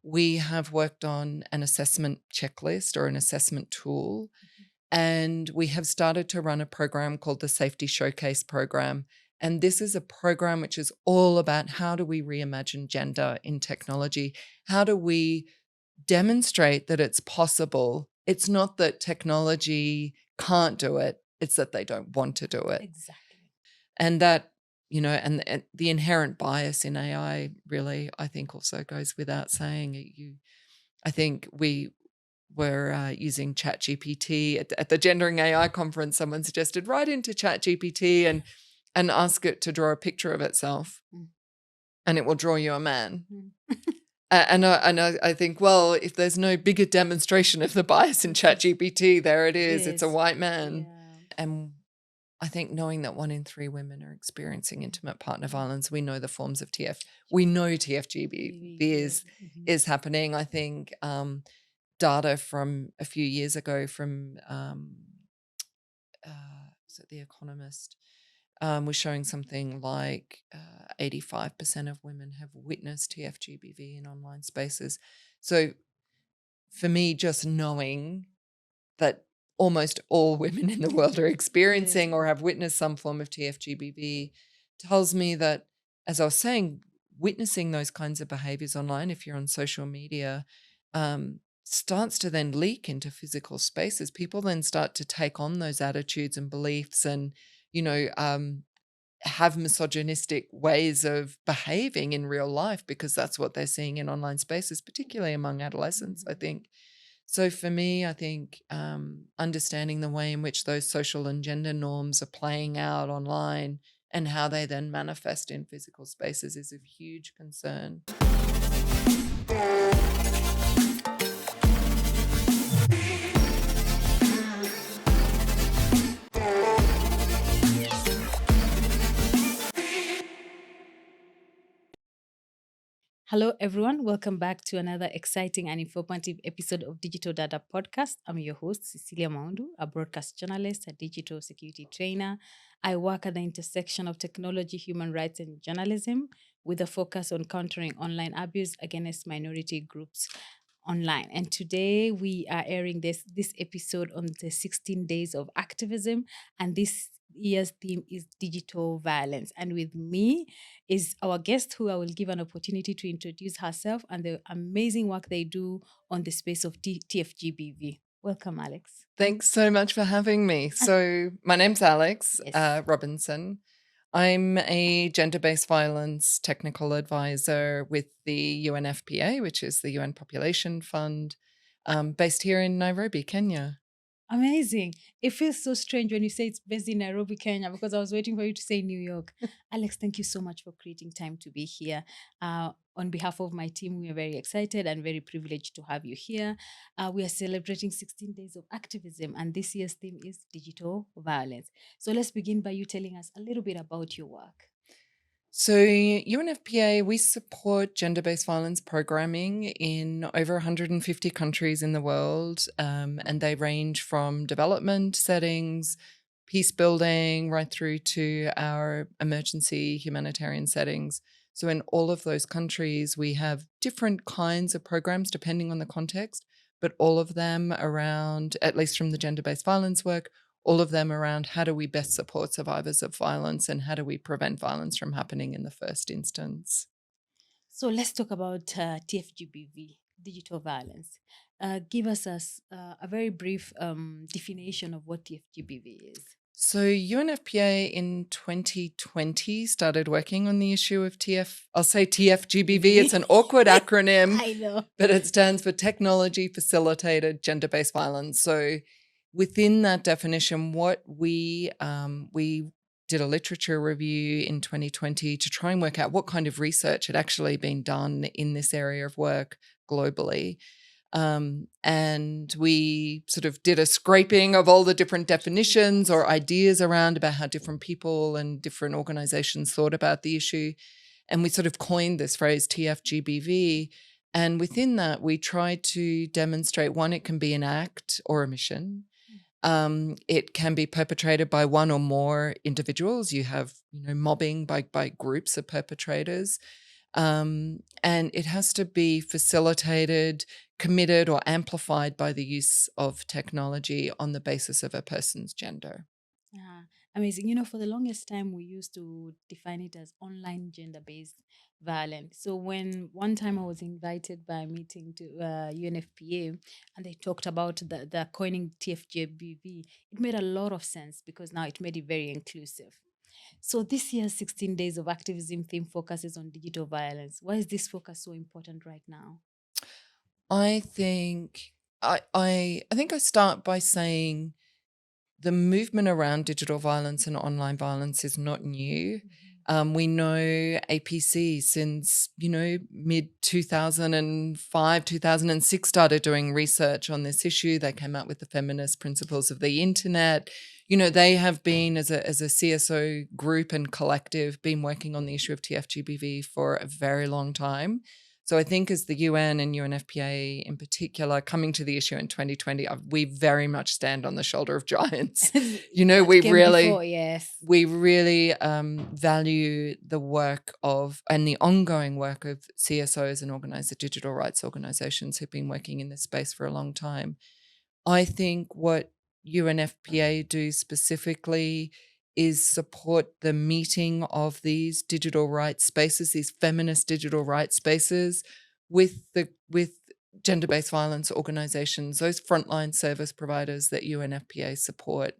we have worked on an assessment checklist or an assessment tool, and we have started to run a program called the Safety Showcase Program. And this is a program which is all about how do we reimagine gender in technology? How do we demonstrate that it's possible? It's not that technology can't do it, it's that they don't want to do it. Exactly. And that, and the inherent bias in AI really, I think, also goes without saying. I think we were using ChatGPT at the Gendering AI conference. Someone suggested write into ChatGPT and ask it to draw a picture of itself, and it will draw you a man. And I think, well, if there's no bigger demonstration of the bias in ChatGPT, there it is. It's a white man. Yeah. And I think knowing that 1 in 3 women are experiencing intimate partner violence, we know the forms of we know TFGBV is happening. I think data from a few years ago from was it The Economist, was showing something like 85% of women have witnessed TFGBV in online spaces. So for me, just knowing that almost all women in the world are experiencing or have witnessed some form of TFGBV tells me that, as I was saying, witnessing those kinds of behaviors online, if you're on social media, starts to then leak into physical spaces. People then start to take on those attitudes and beliefs and, have misogynistic ways of behaving in real life because that's what they're seeing in online spaces, particularly among adolescents, I think. So for me, I think understanding the way in which those social and gender norms are playing out online and how they then manifest in physical spaces is of huge concern. Hello, everyone. Welcome back to another exciting and informative episode of Digital Data Podcast. I'm your host, Cecilia Maundu, a broadcast journalist, a digital security trainer. I work at the intersection of technology, human rights, and journalism with a focus on countering online abuse against minority groups online. And today we are airing this episode on the 16 days of activism, and this year's theme is digital violence. And with me is our guest, who I will give an opportunity to introduce herself and the amazing work they do on the space of TFGBV. Welcome, Alex. Thanks so much for having me. So my name's Alex Robinson. I'm a gender-based violence technical advisor with the UNFPA, which is the UN Population Fund, based here in Nairobi, Kenya. Amazing. It feels so strange when you say it's based in Nairobi, Kenya, because I was waiting for you to say New York. Alex, thank you so much for creating time to be here. On behalf of my team, we are very excited and very privileged to have you here. We are celebrating 16 days of activism, and this year's theme is digital violence. So let's begin by you telling us a little bit about your work. So UNFPA, we support gender-based violence programming in over 150 countries in the world, and they range from development settings, peace building, right through to our emergency humanitarian settings. So in all of those countries, we have different kinds of programs depending on the context, but all of them around, at least from the gender-based violence work, all of them around how do we best support survivors of violence and how do we prevent violence from happening in the first instance. So let's talk about TFGBV, digital violence. Give us a very brief definition of what TFGBV is. So UNFPA in 2020 started working on the issue of I'll say TFGBV. It's an awkward acronym. I know. But it stands for Technology Facilitated Gender-Based Violence. So within that definition, what we did a literature review in 2020 to try and work out what kind of research had actually been done in this area of work globally. And we sort of did a scraping of all the different definitions or ideas around about how different people and different organizations thought about the issue. And we sort of coined this phrase TFGBV. And within that, we tried to demonstrate, one, it can be an act or a mission. It can be perpetrated by one or more individuals. You have, mobbing by groups of perpetrators. And And it has to be facilitated, committed, or amplified by the use of technology on the basis of a person's gender. Yeah, amazing. For the longest time, we used to define it as online gender-based violence. So when one time I was invited by a meeting to UNFPA, and they talked about the coining TFGBV, it made a lot of sense because now it made it very inclusive. So this year's 16 Days of Activism theme focuses on digital violence. Why is this focus so important right now? I think I think I start by saying the movement around digital violence and online violence is not new. We know APC since, mid 2005, 2006 started doing research on this issue. They came out with the feminist principles of the internet. They have been, as a CSO group and collective, been working on the issue of TFGBV for a very long time. So I think as the UN and UNFPA in particular coming to the issue in 2020, we very much stand on the shoulder of giants. Yes. We really value the work of and the ongoing work of CSOs and digital rights organizations who've been working in this space for a long time. I think what UNFPA do specifically is support the meeting of these digital rights spaces, these feminist digital rights spaces with gender-based violence organizations, those frontline service providers that UNFPA support,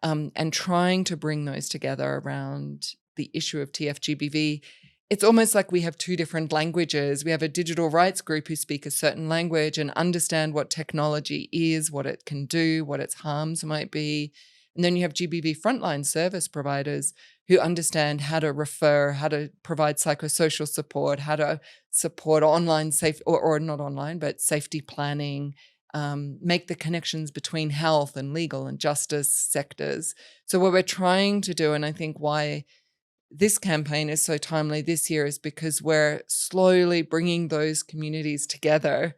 and trying to bring those together around the issue of TFGBV. It's almost like we have two different languages. We have a digital rights group who speak a certain language and understand what technology is, what it can do, what its harms might be. And then you have GBV frontline service providers who understand how to refer, how to provide psychosocial support, how to support online or not online, but safety planning, make the connections between health and legal and justice sectors. So what we're trying to do, and I think why this campaign is so timely this year, is because we're slowly bringing those communities together.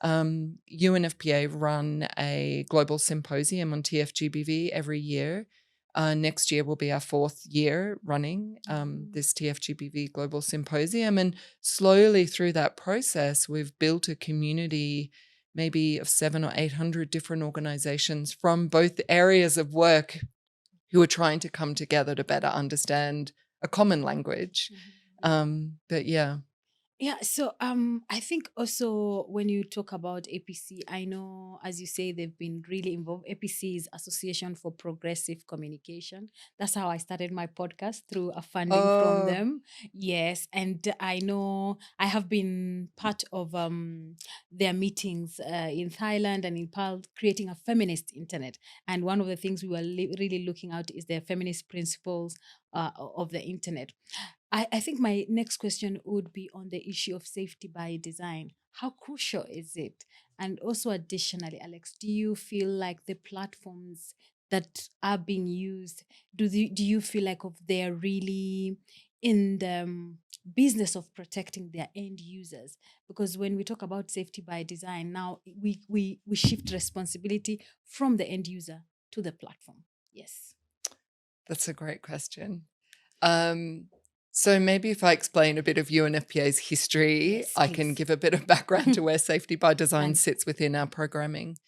UNFPA run a global symposium on TFGBV every year. Next year will be our 4th year running this TFGBV global symposium. And slowly through that process, we've built a community maybe of 700 or 800 different organizations from both areas of work who are trying to come together to better understand a common language. But yeah. Yeah, so I think also when you talk about APC, I know, as you say, they've been really involved. APC is Association for Progressive Communication. That's how I started my podcast, through a funding from them. Yes, and I know I have been part of their meetings in Thailand and in Nepal, creating a feminist internet. And one of the things we were really looking at is their feminist principles of the internet. I think my next question would be on the issue of safety by design. How crucial is it? And also, additionally, Alex, do you feel like the platforms that are being used, do you feel like they're really in the business of protecting their end users? Because when we talk about safety by design, now we shift responsibility from the end user to the platform. Yes. That's a great question. So maybe if I explain a bit of UNFPA's history, Yes, I can please. give a bit of background to where safety by design sits within our programming.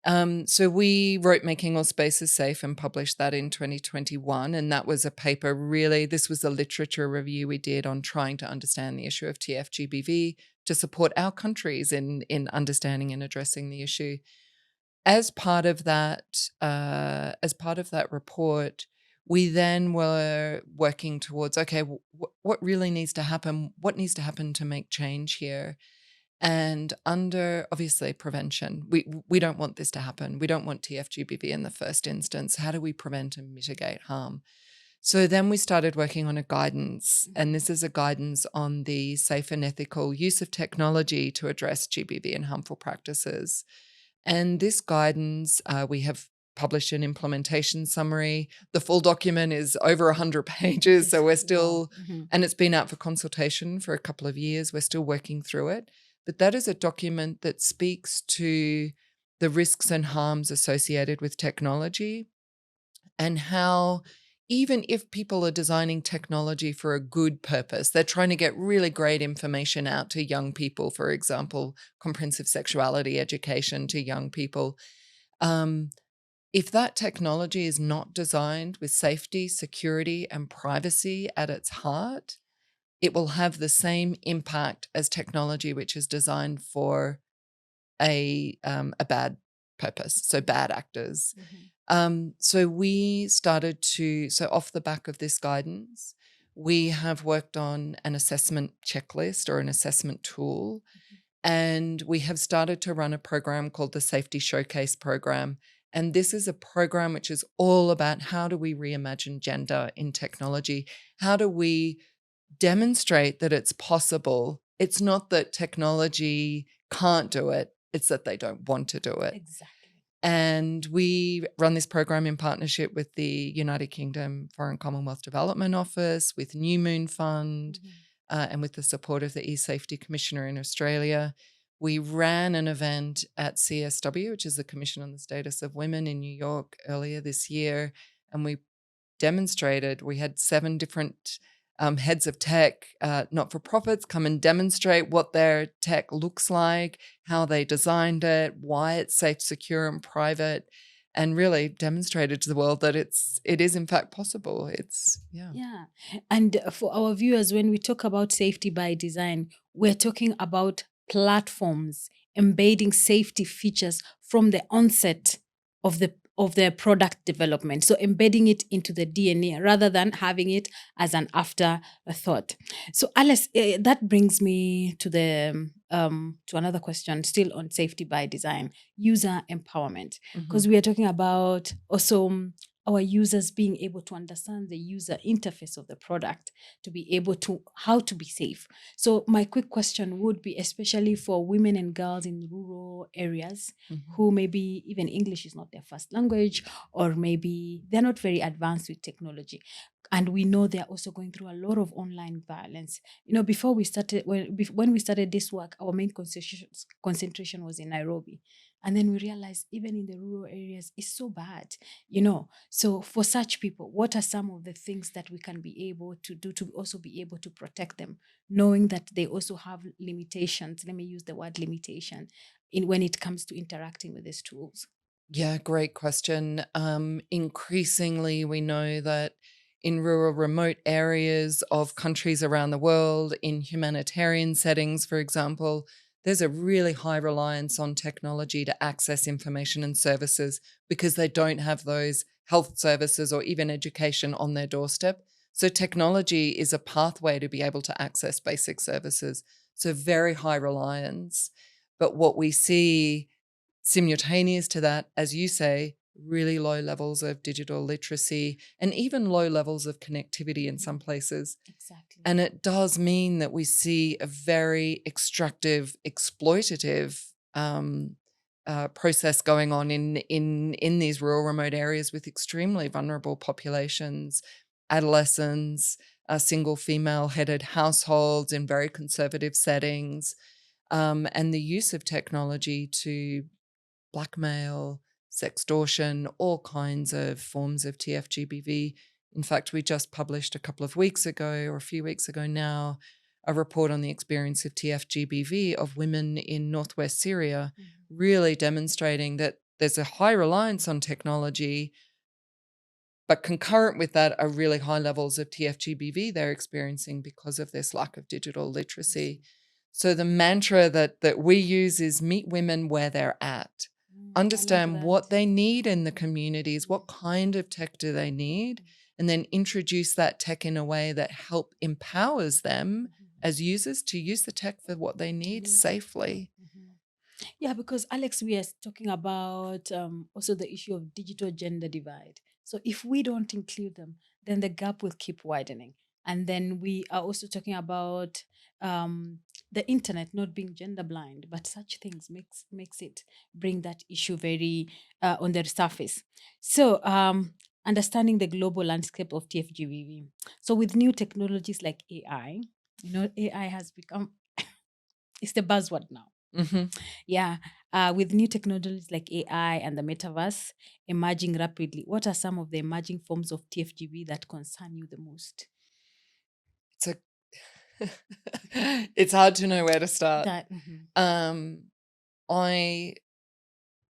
So we wrote Making All Spaces Safe and published that in 2021. And that was a paper, really, this was a literature review we did on trying to understand the issue of TFGBV to support our countries in understanding and addressing the issue. As part of that report, we then were working towards, okay, what really needs to happen? What needs to happen to make change here? And under, obviously, prevention. We don't want this to happen. We don't want TFGBV in the first instance. How do we prevent and mitigate harm? So then we started working on a guidance, and this is a guidance on the safe and ethical use of technology to address GBV and harmful practices. And this guidance, we have published an implementation summary. The full document is over 100 pages, so we're still, and it's been out for consultation for a couple of years. We're still working through it. But that is a document that speaks to the risks and harms associated with technology and how even if people are designing technology for a good purpose, they're trying to get really great information out to young people, for example, comprehensive sexuality education to young people. If that technology is not designed with safety, security, and privacy at its heart, it will have the same impact as technology which is designed for a bad purpose, so bad actors. So we started to, so off the back of this guidance, we have worked on an assessment checklist or an assessment tool, and we have started to run a program called the Safety Showcase Program. And this is a program which is all about how do we reimagine gender in technology? How do we demonstrate that it's possible? It's not that technology can't do it, it's that they don't want to do it. Exactly. And we run this program in partnership with the United Kingdom Foreign Commonwealth Development Office, with New Moon Fund, and with the support of the E-Safety Commissioner in Australia. We ran an event at CSW, which is the Commission on the Status of Women in New York, earlier this year, and we demonstrated. We had 7 different heads of tech, not-for-profits, come and demonstrate what their tech looks like, how they designed it, why it's safe, secure, and private, and really demonstrated to the world that it is in fact possible. Yeah. And for our viewers, when we talk about safety by design, we're talking about platforms embedding safety features from the onset of their product development. So embedding it into the DNA rather than having it as an afterthought. So Alice, that brings me to to another question, still on safety by design, user empowerment, because we are talking about also our users being able to understand the user interface of the product to be able to how to be safe. So my quick question would be, especially for women and girls in rural areas who maybe even English is not their first language, or maybe they're not very advanced with technology. And we know they're also going through a lot of online violence. Before we started, when we started this work, our main concentration was in Nairobi. And then we realized even in the rural areas, it's so bad, So for such people, what are some of the things that we can be able to do to also be able to protect them, knowing that they also have limitations? Let me use the word limitation when it comes to interacting with these tools. Yeah, great question. Increasingly, we know that in rural, remote areas of countries around the world, in humanitarian settings, for example, there's a really high reliance on technology to access information and services because they don't have those health services or even education on their doorstep. So technology is a pathway to be able to access basic services. So very high reliance. But what we see simultaneous to that, as you say, really low levels of digital literacy and even low levels of connectivity in some places. Exactly. And it does mean that we see a very extractive, exploitative process going on in these rural, remote areas with extremely vulnerable populations, adolescents, single female-headed households in very conservative settings, and the use of technology to blackmail, sextortion, all kinds of forms of TFGBV. In fact, we just published a couple of weeks ago, or a few weeks ago now, a report on the experience of TFGBV of women in northwest Syria, really demonstrating that there's a high reliance on technology, but concurrent with that are really high levels of TFGBV they're experiencing because of this lack of digital literacy. So the mantra that we use is meet women where they're at. Understand what they need in the communities, what kind of tech do they need, and then introduce that tech in a way that empowers them as users to use the tech for what they need safely. Yeah, because Alex, we are talking about also the issue of digital gender divide. So if we don't include them, then the gap will keep widening. And then we are also talking about the internet not being gender blind, but such things makes it bring that issue very on the surface. So understanding the global landscape of TFGBV. So with new technologies like AI, AI has become it's the buzzword now. Yeah. With new technologies like AI and the metaverse emerging rapidly, what are some of the emerging forms of TFGB that concern you the most? It's it's hard to know where to start.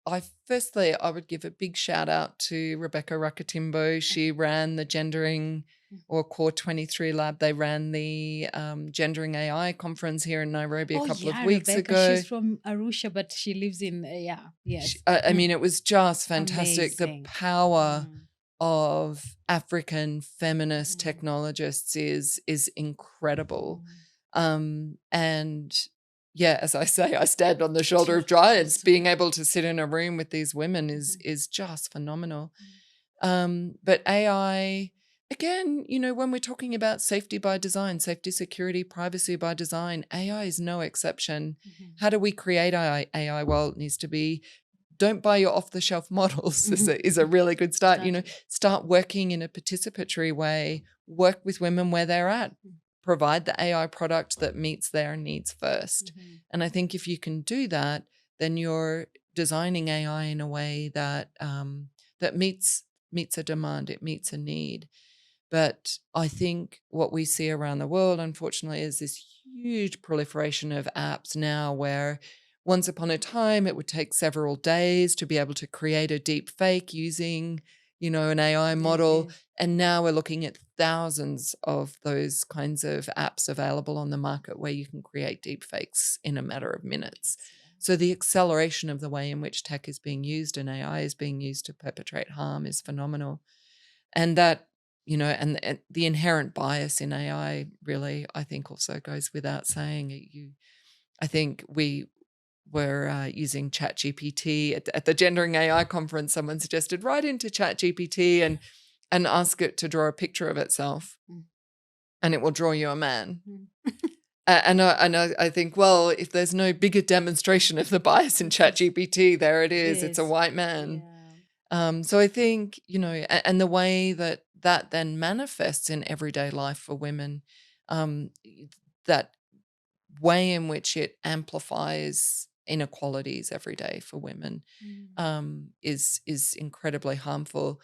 I firstly, I would give a big shout out to Rebecca Rakatimbo. She ran the Gendering or Core 23 Lab. They ran the Gendering AI conference here in Nairobi a couple of weeks Rebecca, ago. She's from Arusha, but she lives in, yes. I mean, it was just fantastic. Amazing. The power of African feminist technologists is incredible. And yeah, as I say, I stand on the shoulder of giants. Being able to sit in a room with these women is just phenomenal. But AI, again, when we're talking about safety by design, safety, security, privacy by design, AI is no exception. How do we create AI? Well, it needs to be, don't buy your off-the-shelf models is a really good start. Exactly. Start working in a participatory way, work with women where they're at, provide the AI product that meets their needs first. And I think if you can do that, then you're designing AI in a way that that meets a demand, it meets a need. But I think what we see around the world, unfortunately, is this huge proliferation of apps now where once upon a time it would take several days to be able to create a deep fake using, an AI model. And now we're looking at thousands of those kinds of apps available on the market where you can create deep fakes in a matter of minutes. So the acceleration of the way in which tech is being used and AI is being used to perpetrate harm is phenomenal. And that, and the inherent bias in AI really, I think, also goes without saying. I think we were using ChatGPT at the Gendering AI conference. Someone suggested write into ChatGPT and ask it to draw a picture of itself, and it will draw you a man. And I think, well, if there's no bigger demonstration of the bias in ChatGPT, there it is. It's a white man. So I think, and the way that then manifests in everyday life for women, that way in which it amplifies inequalities every day for women is incredibly harmful,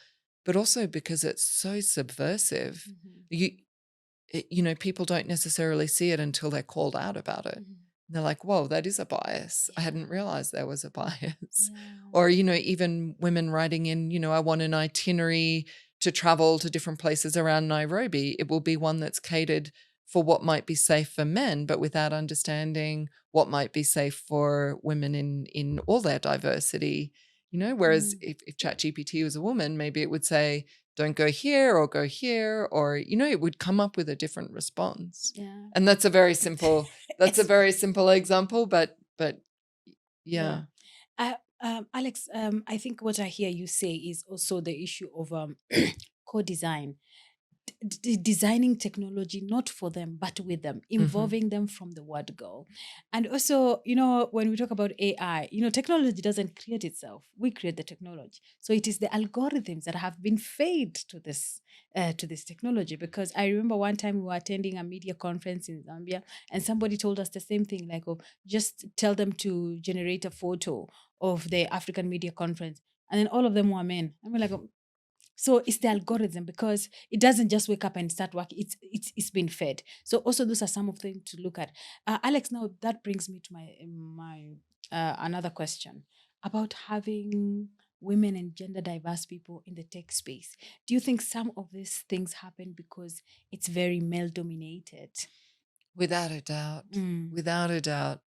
but also because it's so subversive. People don't necessarily see it until they're called out about it. They're like, whoa, that is a bias. I hadn't realized there was a bias. Or, even women writing in, I want an itinerary to travel to different places around Nairobi. It will be one that's catered for what might be safe for men, but without understanding what might be safe for women in all their diversity. Whereas if ChatGPT was a woman, maybe it would say, don't go here, or, it would come up with a different response. And that's a very simple, a very simple example, but yeah. Alex, I think what I hear you say is also the issue of co-design. Designing technology not for them but with them, involving them from the word go. And also, when we talk about AI, technology doesn't create itself. We create the technology. So it is the algorithms that have been fed to this technology. Because I remember one time we were attending a media conference in Zambia, and somebody told us the same thing, like, just tell them to generate a photo of the African media conference, and then all of them were men. I mean, like, so it's the algorithm, because it doesn't just wake up and start working. It's been fed. So also those are some of them to look at. Alex, now that brings me to my another question about having women and gender diverse people in the tech space. Do you think some of these things happen because it's very male dominated? Without a doubt. Without a doubt.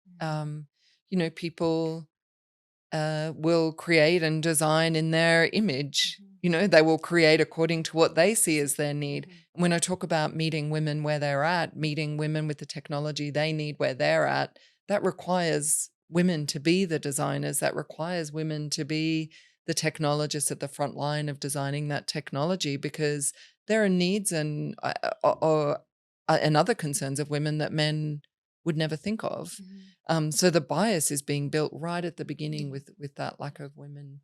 People will create and design in their image. They will create according to what they see as their need. When I talk about meeting women where they're at, meeting women with the technology they need where they're at, that requires women to be the designers. That requires women to be the technologists at the front line of designing that technology, because there are needs and other concerns of women that men would never think of. So the bias is being built right at the beginning with that lack of women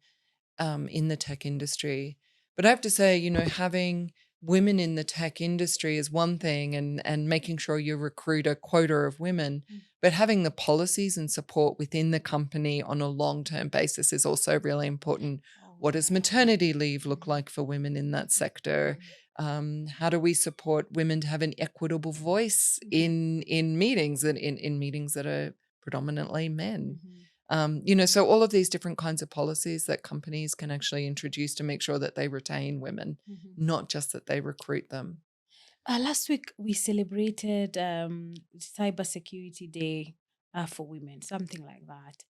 in the tech industry. But I have to say, having women in the tech industry is one thing, and making sure you recruit a quota of women, but having the policies and support within the company on a long-term basis is also really important. What does maternity leave look like for women in that sector? How do we support women to have an equitable voice in meetings and in meetings that are predominantly men? So all of these different kinds of policies that companies can actually introduce to make sure that they retain women, not just that they recruit them. Last week, we celebrated Cybersecurity Day for women, something like that.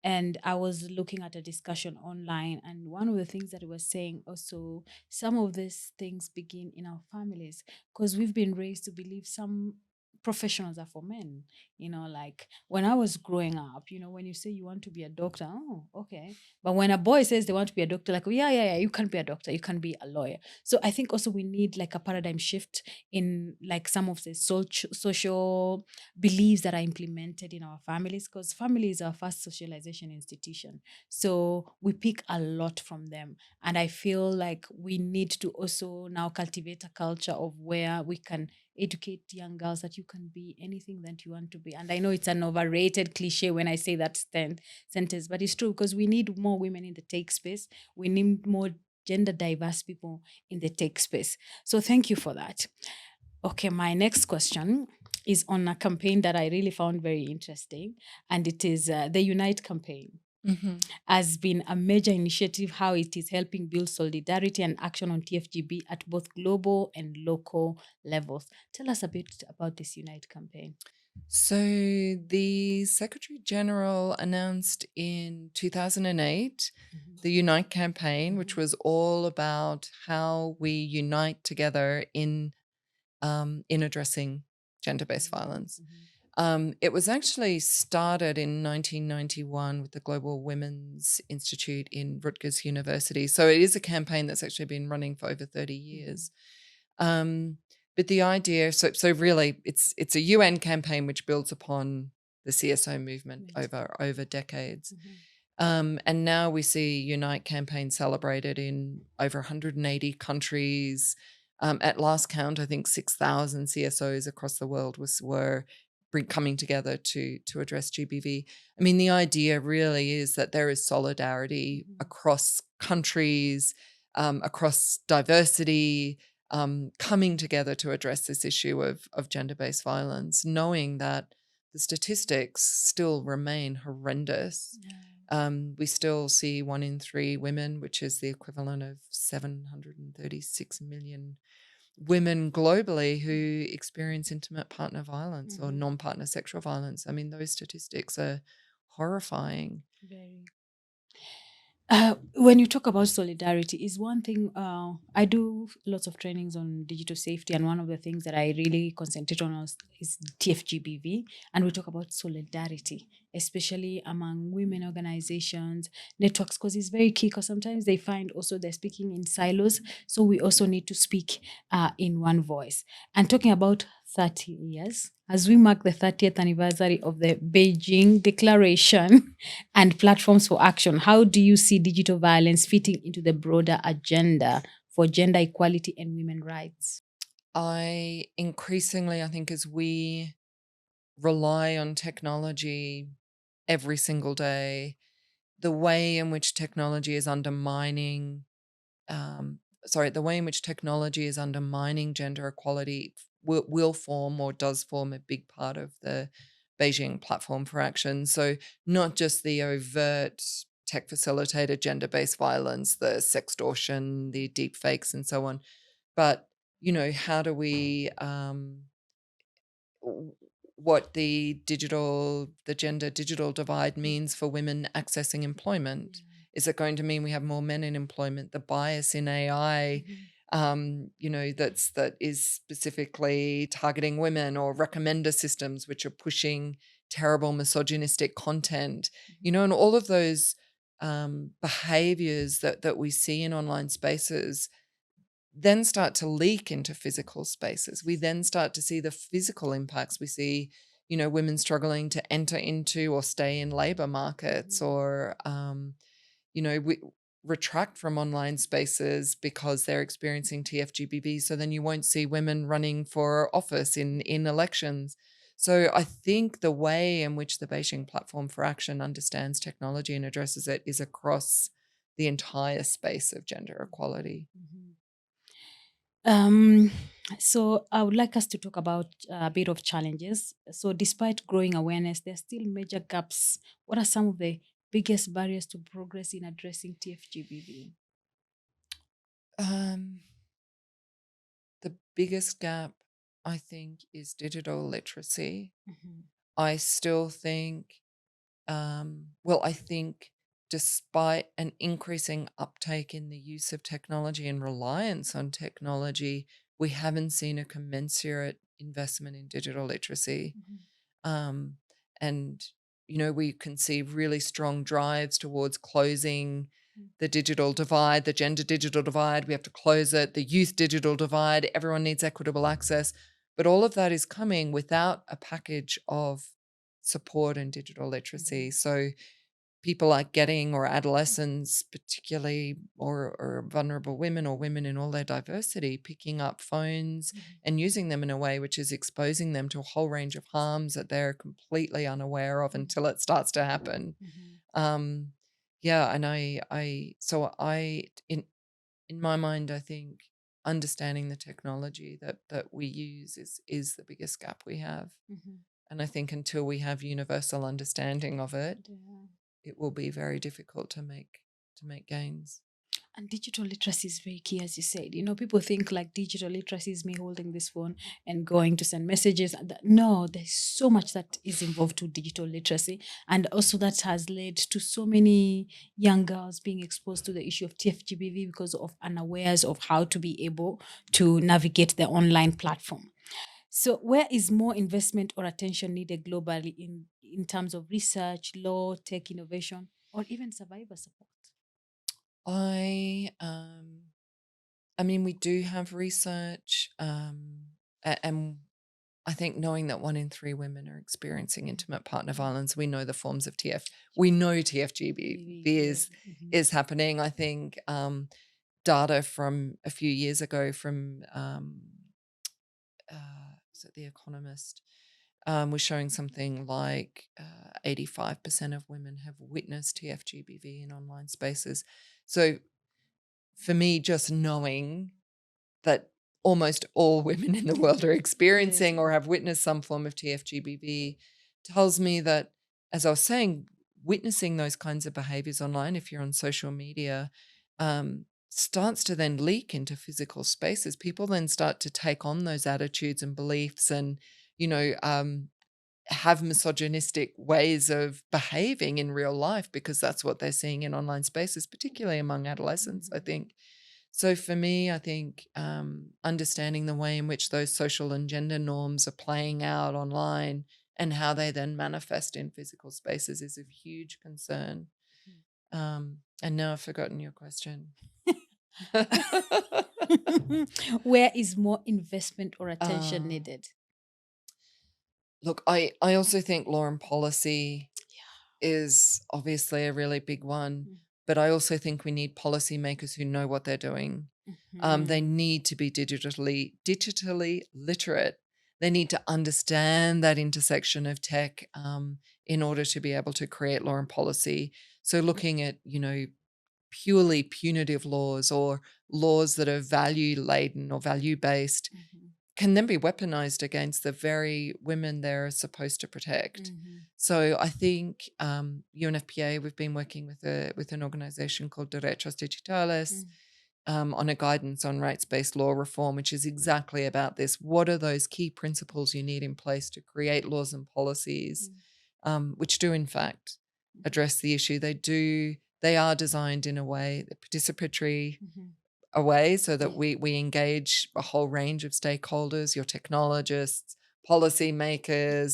And I was looking at a discussion online, and one of the things that it was saying also, some of these things begin in our families because we've been raised to believe some professionals are for men. Like when I was growing up, when you say you want to be a doctor, oh, okay. But when a boy says they want to be a doctor, like, oh, yeah, you can be a doctor, you can be a lawyer. So I think also we need like a paradigm shift in like some of the social beliefs that are implemented in our families, because family is our first socialization institution. So we pick a lot from them. And I feel like we need to also now cultivate a culture of where we can educate young girls that you can be anything that you want to be. And I know it's an overrated cliche when I say that sentence, but it's true, because we need more women in the tech space. We need more gender diverse people in the tech space. So thank you for that. Okay, my next question is on a campaign that I really found very interesting, and it is the Unite campaign. Has been a major initiative, how it is helping build solidarity and action on TFGB at both global and local levels. Tell us a bit about this Unite campaign. So the Secretary General announced in 2008 the Unite campaign, which was all about how we unite together in addressing gender-based violence. It was actually started in 1991 with the Global Women's Institute in Rutgers University. So it is a campaign that's actually been running for over 30 years. But the idea, so really, it's a UN campaign which builds upon the CSO movement over decades. And now we see Unite campaign celebrated in over 180 countries. At last count, I think 6,000 CSOs across the world were coming together to address GBV. I mean, the idea really is that there is solidarity across countries, across diversity, coming together to address this issue of gender-based violence, knowing that the statistics still remain horrendous. We still see 1 in 3 women, which is the equivalent of 736 million women globally who experience intimate partner violence or non-partner sexual violence. I mean, those statistics are horrifying. Very. When you talk about solidarity, is one thing, I do lots of trainings on digital safety, and one of the things that I really concentrate on is TFGBV, and we talk about solidarity, especially among women organizations, networks, because it's very key, because sometimes they find also they're speaking in silos, so we also need to speak in one voice. And talking about 30 years, as we mark the 30th anniversary of the Beijing Declaration and platforms for action, how do you see digital violence fitting into the broader agenda for gender equality and women's rights? I think as we rely on technology every single day, the way in which technology is undermining gender equality will form or does form a big part of the Beijing platform for action. So not just the overt tech-facilitated gender-based violence, the sextortion, the deep fakes and so on, but, how do we what the gender digital divide means for women accessing employment. Is it going to mean we have more men in employment? The bias in AI, that is specifically targeting women, or recommender systems which are pushing terrible misogynistic content, and all of those behaviors that we see in online spaces then start to leak into physical spaces. We then start to see the physical impacts. We see, women struggling to enter into or stay in labor markets, or, retract from online spaces because they're experiencing TFGBV. So then you won't see women running for office in elections. So I think the way in which the Beijing Platform for Action understands technology and addresses it is across the entire space of gender equality. Mm-hmm. So I would like us to talk about a bit of challenges. So despite growing awareness, there are still major gaps. What are some of the biggest barriers to progress in addressing TFGBV? The biggest gap, I think, is digital literacy. Mm-hmm. I still think, I think despite an increasing uptake in the use of technology and reliance on technology, we haven't seen a commensurate investment in digital literacy. Mm-hmm. Um, and, we can see really strong drives towards closing the digital divide, the gender digital divide. We have to close it, the youth digital divide. Everyone needs equitable access. But all of that is coming without a package of support and digital literacy. Mm-hmm. So people are getting, or adolescents particularly, or vulnerable women or women in all their diversity, picking up phones and using them in a way which is exposing them to a whole range of harms that they're completely unaware of until it starts to happen. Mm-hmm. And in my mind, I think understanding the technology that we use is the biggest gap we have. Mm-hmm. And I think until we have universal understanding of it, Yeah. it will be very difficult to make gains. And digital literacy is very key, as you said. People think like digital literacy is me holding this phone and going to send messages. No, there's so much that is involved to digital literacy. And also that has led to so many young girls being exposed to the issue of TFGBV because of unawares of how to be able to navigate the online platform. So where is more investment or attention needed globally in terms of research, law, tech innovation, or even survivor support? I mean, we do have research, and I think knowing that 1 in 3 women are experiencing intimate partner violence, we know the forms of we know TFGB is happening. I think data from a few years ago from was it The Economist, was showing something like 85% of women have witnessed TFGBV in online spaces. So for me, just knowing that almost all women in the world are experiencing or have witnessed some form of TFGBV tells me that, as I was saying, witnessing those kinds of behaviors online, if you're on social media, starts to then leak into physical spaces. People then start to take on those attitudes and beliefs and, have misogynistic ways of behaving in real life because that's what they're seeing in online spaces, particularly among adolescents, I think. So for me, I think understanding the way in which those social and gender norms are playing out online and how they then manifest in physical spaces is of huge concern. And now I've forgotten your question. Where is more investment or attention needed? Look, I also think law and policy is obviously a really big one, but I also think we need policymakers who know what they're doing. They need to be digitally literate. They need to understand that intersection of tech in order to be able to create law and policy. So looking at, purely punitive laws or laws that are value laden or value based can then be weaponized against the very women they're supposed to protect. So I think UNFPA, we've been working with an organization called Derechos Digitales on a guidance on rights-based law reform, which is exactly about this. What are those key principles you need in place to create laws and policies which do, in fact, address the issue? They are designed in a way, participatory a way, so that we engage a whole range of stakeholders, your technologists, policymakers,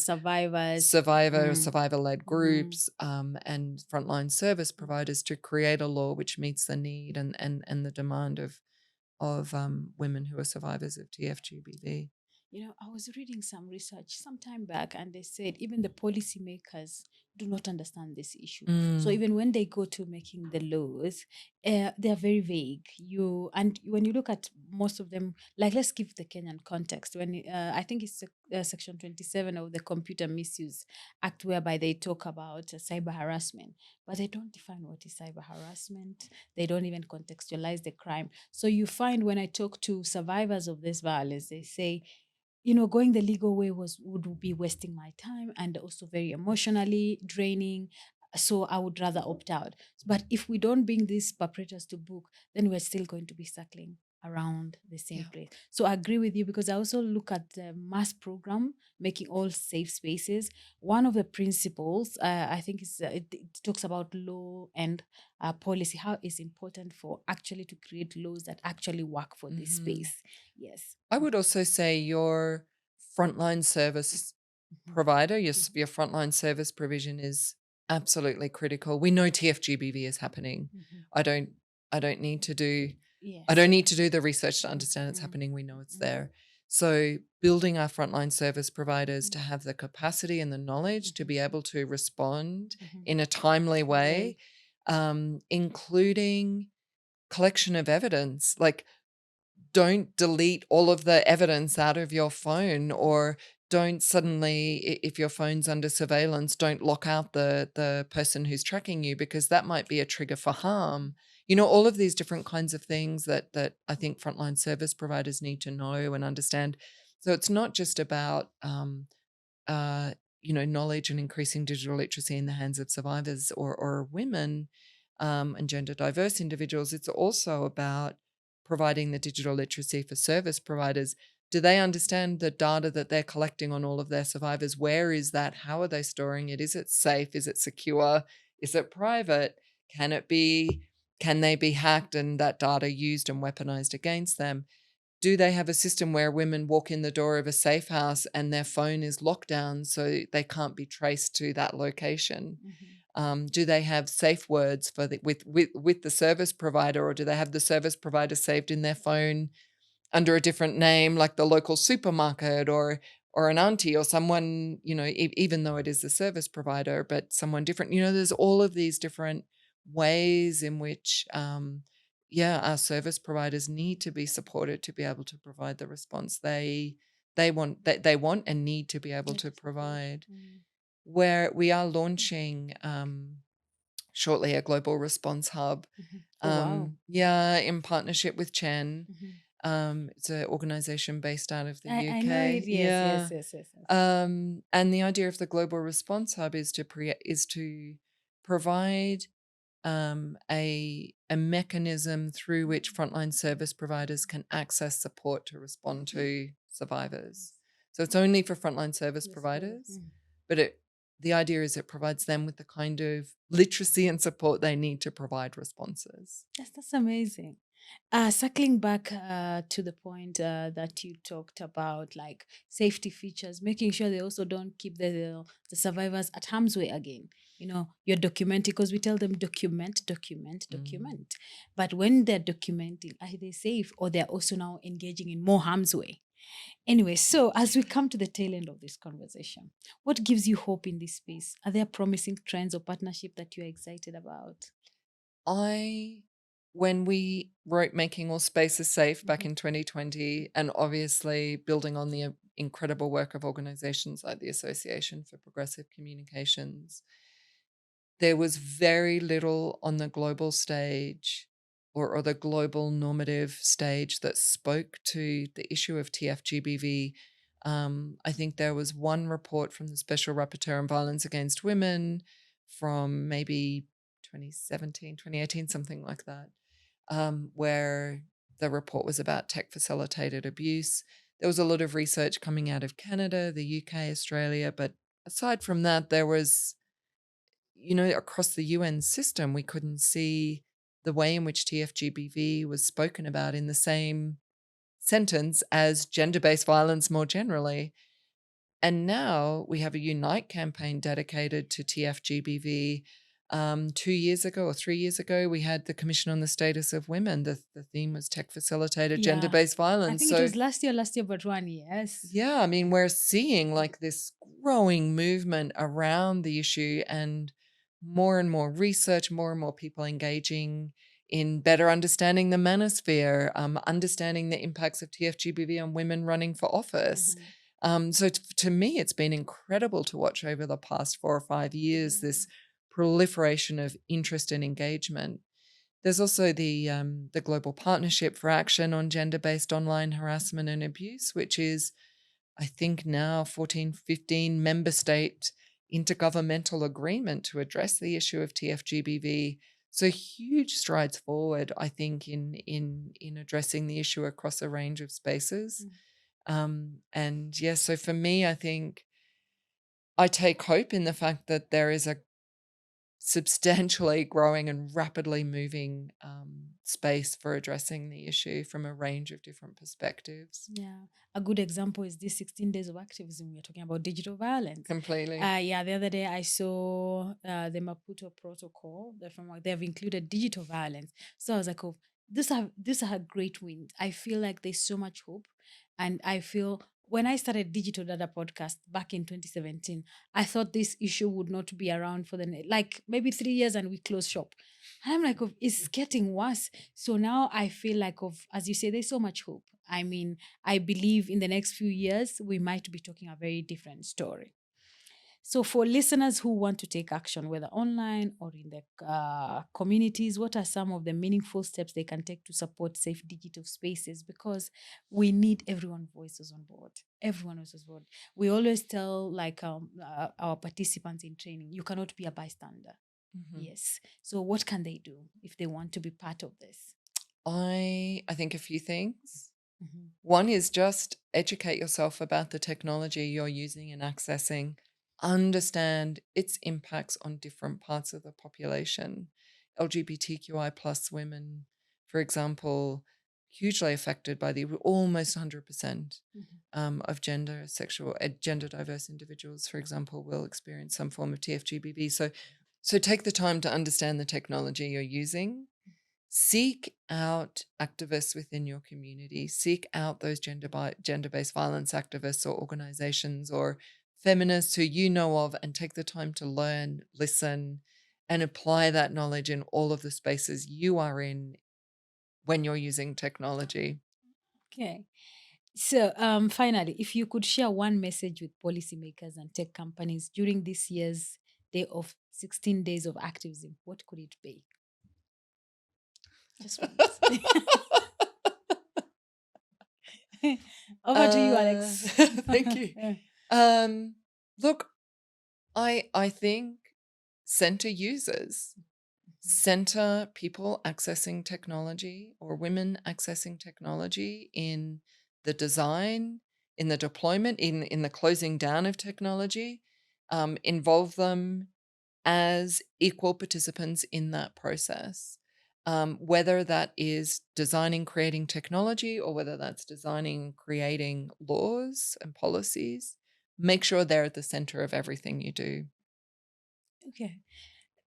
survivor-led groups, and frontline service providers to create a law which meets the need and the demand of women who are survivors of TFGBV. I was reading some research some time back, and they said even the policymakers do not understand this issue. Mm. So even when they go to making the laws, they are very vague. When you look at most of them, like let's give the Kenyan context. When I think it's Section 27 of the Computer Misuse Act, whereby they talk about cyber harassment, but they don't define what is cyber harassment. They don't even contextualize the crime. So you find when I talk to survivors of this violence, they say, going the legal way would be wasting my time and also very emotionally draining. So I would rather opt out. But if we don't bring these perpetrators to book, then we're still going to be circling around the same place. So I agree with you, because I also look at the mass program, making all safe spaces. One of the principles, I think, is it talks about law and policy, how it's important for actually to create laws that actually work for this space. Yes. I would also say your frontline service provider, your frontline service provision is absolutely critical. We know TFGBV is happening. I don't need to do I don't need to do the research to understand it's happening. We know it's there. So building our frontline service providers to have the capacity and the knowledge to be able to respond in a timely way, including collection of evidence. Like, don't delete all of the evidence out of your phone, or don't suddenly, if your phone's under surveillance, don't lock out the person who's tracking you, because that might be a trigger for harm. All of these different kinds of things that I think frontline service providers need to know and understand. So it's not just about, knowledge and increasing digital literacy in the hands of survivors or women and gender diverse individuals. It's also about providing the digital literacy for service providers. Do they understand the data that they're collecting on all of their survivors? Where is that? How are they storing it? Is it safe? Is it secure? Is it private? Can they be hacked and that data used and weaponized against them? Do they have a system where women walk in the door of a safe house and their phone is locked down so they can't be traced to that location? Do they have safe words for with the service provider, or do they have the service provider saved in their phone under a different name, like the local supermarket or an auntie or someone, even though it is the service provider, but someone different? There's all of these different ways in which, our service providers need to be supported to be able to provide the response they want and need to be able to provide. Where we are launching shortly a global response hub. In partnership with Chen. It's an organization based out of the UK. I know it. Yes. And the idea of the global response hub is to provide a mechanism through which frontline service providers can access support to respond to survivors. So it's only for frontline service providers, but the idea is it provides them with the kind of literacy and support they need to provide responses. Yes, that's amazing. Circling back to the point that you talked about, like safety features, making sure they also don't keep the survivors at harm's way again. You're documenting, because we tell them document. But when they're documenting, are they safe, or they're also now engaging in more harm's way? Anyway, so as we come to the tail end of this conversation, what gives you hope in this space? Are there promising trends or partnership that you're excited about? When we wrote Making All Spaces Safe back in 2020, and obviously building on the incredible work of organizations like the Association for Progressive Communications, there was very little on the global stage or the global normative stage that spoke to the issue of TFGBV. I think there was one report from the Special Rapporteur on Violence Against Women from maybe 2017, 2018, something like that, where the report was about tech-facilitated abuse. There was a lot of research coming out of Canada, the UK, Australia, but aside from that, there was, across the UN system, we couldn't see the way in which TFGBV was spoken about in the same sentence as gender-based violence more generally. And now we have a Unite campaign dedicated to TFGBV, 2 years ago or 3 years ago, we had the Commission on the Status of Women. The theme was tech-facilitated gender-based violence. I think it was last year, but 1 year, yes. Yeah, I mean, we're seeing like this growing movement around the issue and more research, more and more people engaging in better understanding the manosphere, understanding the impacts of TFGBV on women running for office. So to me, it's been incredible to watch over the past 4 or 5 years, this proliferation of interest and engagement. There's also the Global Partnership for Action on Gender-Based Online Harassment and Abuse, which is, I think now 14, 15 member state intergovernmental agreement to address the issue of TFGBV. So huge strides forward, I think, in addressing the issue across a range of spaces. And yes, so for me, I think I take hope in the fact that there is a substantially growing and rapidly moving space for addressing the issue from a range of different perspectives. Yeah. A good example is this 16 days of activism. We're talking about digital violence. Completely. The other day I saw the Maputo protocol. They've included digital violence. So I was like, oh, these are great wins. I feel like there's so much hope. And I feel when I started Digital Dada podcast back in 2017, I thought this issue would not be around for maybe 3 years and we close shop. And I'm like, it's getting worse. So now I feel like, as you say, there's so much hope. I mean, I believe in the next few years, we might be talking a very different story. So for listeners who want to take action, whether online or in the communities, what are some of the meaningful steps they can take to support safe digital spaces? Because we need everyone's voices on board. Everyone else's board. We always tell our participants in training, you cannot be a bystander. Yes. So what can they do if they want to be part of this? I think a few things. One is just educate yourself about the technology you're using and accessing. Understand its impacts on different parts of the population. LGBTQI plus women, for example, hugely affected by the almost 100% of gender diverse individuals, for example, will experience some form of TFGBV. So take the time to understand the technology you're using. Seek out activists within your community. Seek out those gender-based violence activists or organizations or feminists who you know of, and take the time to learn, listen, and apply that knowledge in all of the spaces you are in when you're using technology. Okay. So finally, if you could share one message with policymakers and tech companies during this year's day of 16 days of activism, what could it be? Just once. Over to you, Alex. Thank you. Look, I think center users, center people accessing technology or women accessing technology in the design, in the deployment, in the closing down of technology, involve them as equal participants in that process. Whether that is designing, creating technology, or whether that's designing, creating laws and policies, make sure they're at the center of everything you do. Okay.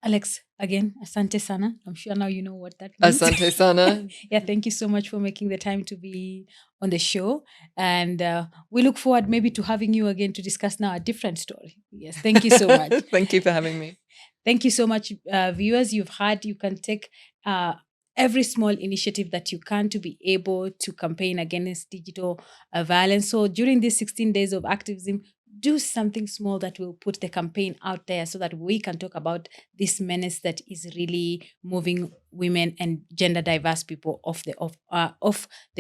Alex, again, asante sana. I'm sure now you know what that means. Asante sana. Yeah, thank you so much for making the time to be on the show. And we look forward maybe to having you again to discuss now a different story. Yes, thank you so much. Thank you for having me. Thank you so much, viewers. You can take every small initiative that you can to be able to campaign against digital violence. So during these 16 days of activism, do something small that will put the campaign out there so that we can talk about this menace that is really moving women and gender diverse people off the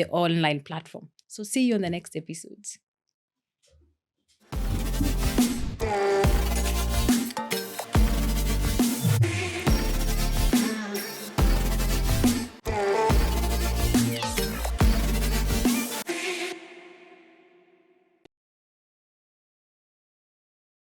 online platform. So see you on the next episodes.